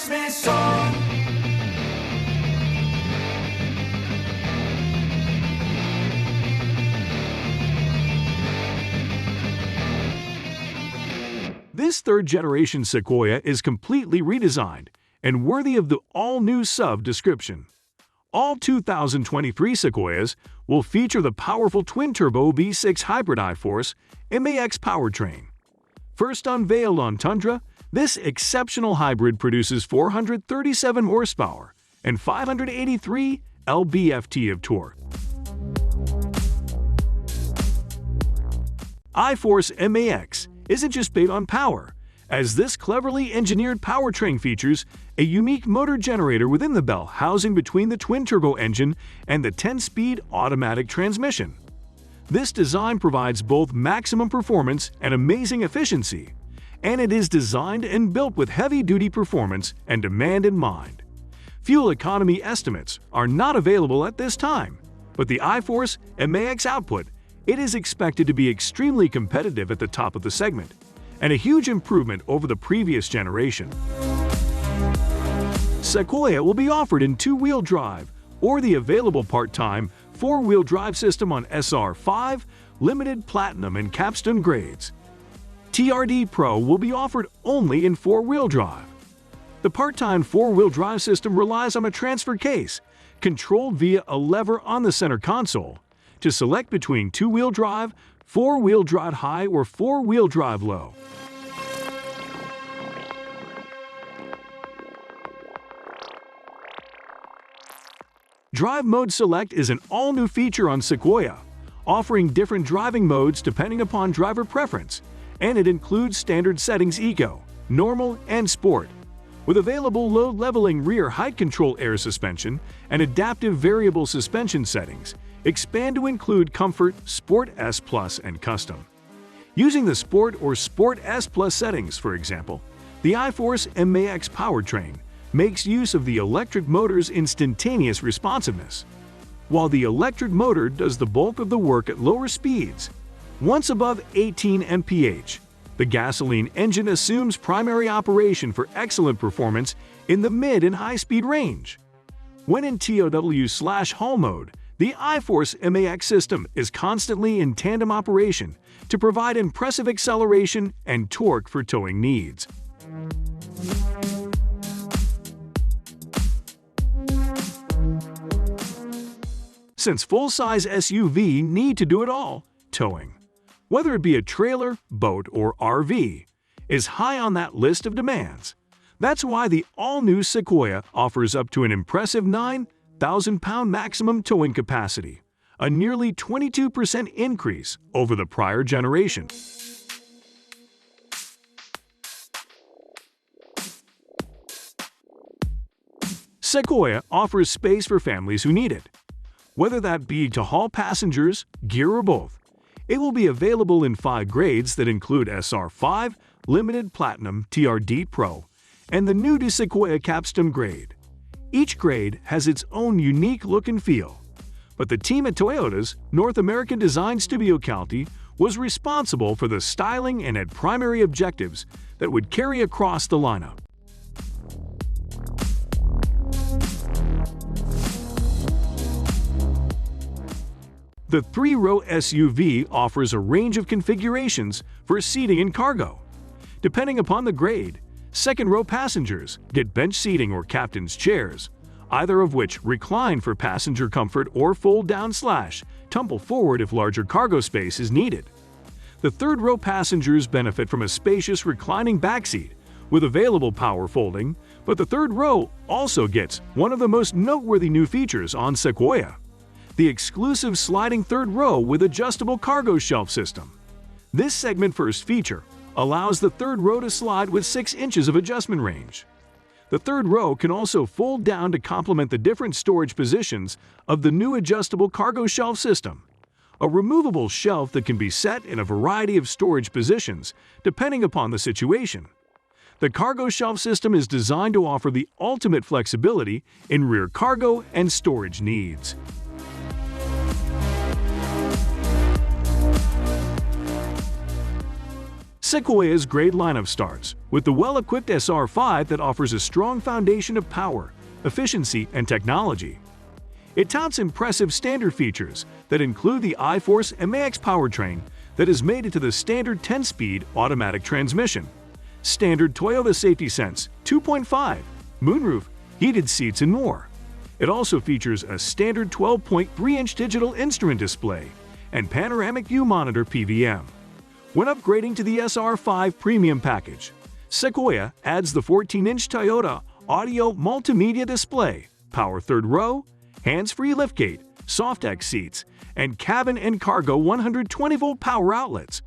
Christmas song. This third-generation Sequoia is completely redesigned and worthy of the all-new SUV description. All 2023 Sequoias will feature the powerful twin-turbo V6 hybrid iForce 𝐸 powertrain. First unveiled on Tundra, this exceptional hybrid produces 437 horsepower and 583 lb-ft of torque. iForce 𝐸 isn't just based on power, as this cleverly engineered powertrain features a unique motor generator within the bell housing between the twin-turbo engine and the 10-speed automatic transmission. This design provides both maximum performance and amazing efficiency, and it is designed and built with heavy-duty performance and demand in mind. Fuel economy estimates are not available at this time, but the iForce 𝐸 output, it is expected to be extremely competitive at the top of the segment, and a huge improvement over the previous generation. Sequoia will be offered in two-wheel drive or the available part-time four-wheel drive system on SR5, Limited, Platinum, and Capstone grades. TRD Pro will be offered only in four-wheel drive. The part-time four-wheel drive system relies on a transfer case, controlled via a lever on the center console, to select between two-wheel drive, four-wheel drive high, or four-wheel drive low. Drive Mode Select is an all-new feature on Sequoia, offering different driving modes depending upon driver preference, and it includes standard settings Eco, Normal, and Sport. With available load-leveling rear height control air suspension and adaptive variable suspension settings, expand to include Comfort, Sport S Plus, and Custom. Using the Sport or Sport S Plus settings, for example, the iForce 𝐸 powertrain makes use of the electric motor's instantaneous responsiveness. While the electric motor does the bulk of the work at lower speeds, once above 18 mph, the gasoline engine assumes primary operation for excellent performance in the mid and high-speed range. When in TOW/haul mode, the iForce 𝐸 system is constantly in tandem operation to provide impressive acceleration and torque for towing needs. Since full-size SUV need to do it all, towing, whether it be a trailer, boat, or RV, is high on that list of demands. That's why the all-new Sequoia offers up to an impressive 9,000-pound maximum towing capacity, a nearly 22% increase over the prior generation. Sequoia offers space for families who need it, whether that be to haul passengers, gear, or both. It will be available in 5 grades that include SR5, Limited, Platinum, TRD Pro, and the new to Sequoia Capstone grade. Each grade has its own unique look and feel, but the team at Toyota's North American Design Studio 𝐞𝐦𝐚𝐢𝐥 was responsible for the styling and had primary objectives that would carry across the lineup. The 3-row SUV offers a range of configurations for seating and cargo. Depending upon the grade, second-row passengers get bench seating or captain's chairs, either of which recline for passenger comfort or fold down/tumble forward if larger cargo space is needed. The third-row passengers benefit from a spacious reclining backseat with available power folding, but the third row also gets one of the most noteworthy new features on Sequoia: the exclusive sliding third row with adjustable cargo shelf system. This segment-first feature allows the third row to slide with 6 inches of adjustment range. The third row can also fold down to complement the different storage positions of the new adjustable cargo shelf system, a removable shelf that can be set in a variety of storage positions depending upon the situation. The cargo shelf system is designed to offer the ultimate flexibility in rear cargo and storage needs. Sequoia's grade lineup starts with the well-equipped SR5 that offers a strong foundation of power, efficiency, and technology. It touts impressive standard features that include the 𝐸 powertrain that is mated to the standard 10-speed automatic transmission, standard Toyota Safety Sense 2.5, moonroof, heated seats, and more. It also features a standard 12.3-inch digital instrument display and panoramic view monitor PVM. When upgrading to the SR5 Premium package, Sequoia adds the 14-inch Toyota Audio Multimedia display, power third row, hands-free liftgate, soft X seats, and cabin and cargo 120-volt power outlets.